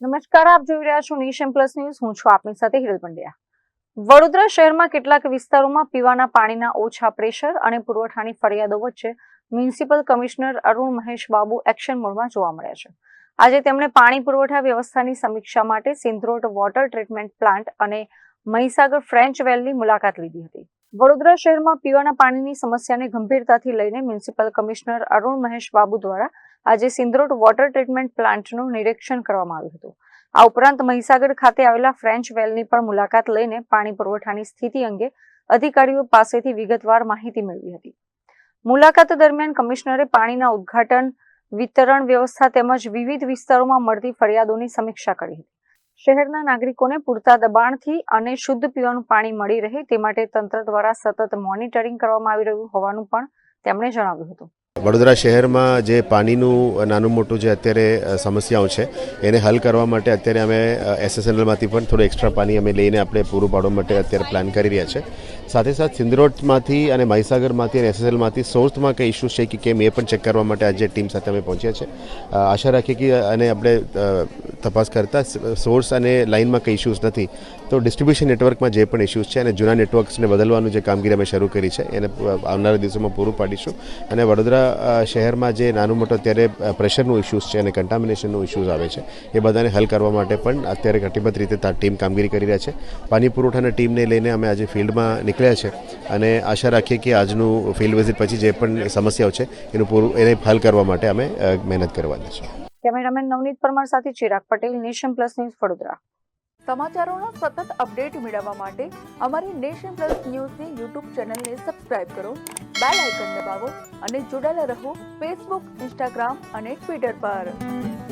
નમસ્કાર, આપ જોઈ રહ્યા છો નેશન પ્લસ ન્યૂઝ. હું છું આપની સાથે હિરલ પંડ્યા. વડોદરા શહેરમાં કેટલાક વિસ્તારોમાં પીવાના પાણીના ઓછા પ્રેશર અને પુરવઠાની ફરિયાદો વચ્ચે municipal commissioner Arun Mahesh Babu action મોડમાં જોવા મળ્યા છે. આજે તેમણે પાણી પુરવઠા વ્યવસ્થાની સમીક્ષા માટે સિંધરોટ વોટર ટ્રીટમેન્ટ પ્લાન્ટ અને મહીસાગર ફ્રેન્ચ વેલની મુલાકાત લીધી હતી. વડોદરા શહેરમાં પીવાના પાણીની સમસ્યાને ગંભીરતાથી લઈને મ્યુનિસિપલ કમિશનર અરુણ મહેશ બાબુ દ્વારા આજે સિંધરોટ વોટર ટ્રીટમેન્ટ પ્લાન્ટનું નિરીક્ષણ કરવામાં આવ્યું હતું. આ ઉપરાંત મહીસાગર ખાતે આવેલા ફ્રેન્ચ વેલની પણ મુલાકાત લઈને પાણી પુરવઠાની સ્થિતિ અંગે અધિકારીઓ પાસેથી વિગતવાર માહિતી મેળવી હતી. મુલાકાત દરમિયાન કમિશનરે પાણીના ઉદ્ઘાટન, વિતરણ વ્યવસ્થા તેમજ વિવિધ વિસ્તારોમાં મળતી ફરિયાદોની સમીક્ષા કરી હતી. શહેરના નાગરિકોને પૂરતા દબાણથી અને શુદ્ધ પીવાનું પાણી મળી રહે તે માટે તંત્ર દ્વારા સતત મોનિટરિંગ કરવામાં આવી રહ્યું હોવાનું પણ તેમણે જણાવ્યું હતું. વડોદરા શહેરમાં જે પાણીનું નાનું મોટું જે અત્યારે સમસ્યાઓ છે એને હલ કરવા માટે અત્યારે અમે SSNLમાંથી પણ થોડું એક્સ્ટ્રા પાણી અમે લઈને આપણે પૂરું પાડવા માટે અત્યારે પ્લાન કરી રહ્યા છે. સાથે સાથે સિંધરોટમાંથી અને મહીસાગરમાંથી અને SSLમાંથી સોર્સમાં કંઈ ઇસ્યુઝ છે કે કેમ એ પણ ચેક કરવા માટે આજે ટીમ સાથે અમે પહોંચ્યા છે. આશા રાખીએ કે અને આપણે તપાસ કરતા સોર્સ અને લાઇનમાં કંઈ ઇસ્યુઝ નથી તો ડિસ્ટ્રીબ્યુશન નેટવર્કમાં જે પણ ઇસ્યુઝ છે અને જૂના નેટવર્ક્સને બદલવાનું જે કામગીરી અમે શરૂ કરી છે એને આવનારા દિવસોમાં પૂરું પાડીશું. અને વડોદરા શહેરમાં જે નાનું મોટો અત્યારે પ્રેશરનું ઇસ્યુઝ છે અને કન્ટામિનેશનનું ઇસ્યુઝ આવે છે એ બધાને હલ કરવા માટે પણ અત્યારે કટિબદ્ધ રીતે ટીમ કામગીરી કરી રહ્યા છે. પાણી પુરવઠાના ટીમને લઈને અમે આજે ફિલ્ડમાં નીકળ્યા છે અને આશા રાખીએ કે આજનું ફિલ્ડ વિઝિટ પછી જે પણ સમસ્યાઓ છે એને હલ કરવા માટે અમે મહેનત કરવાની છે. કેમેરામેન નવનીત પરમાર સાથે Chirag Patel, nation plus news, Vadodara. સમાચારોના સતત અપડેટ મેળવવા માટે અમારી નેશન પ્લસ ન્યૂઝની યુટ્યુબ ચેનલને સબસ્ક્રાઇબ કરો, બેલ આઇકન દબાવો અને જોડાયેલા રહો ફેસબુક, ઇન્સ્ટાગ્રામ અને ટ્વિટર પર.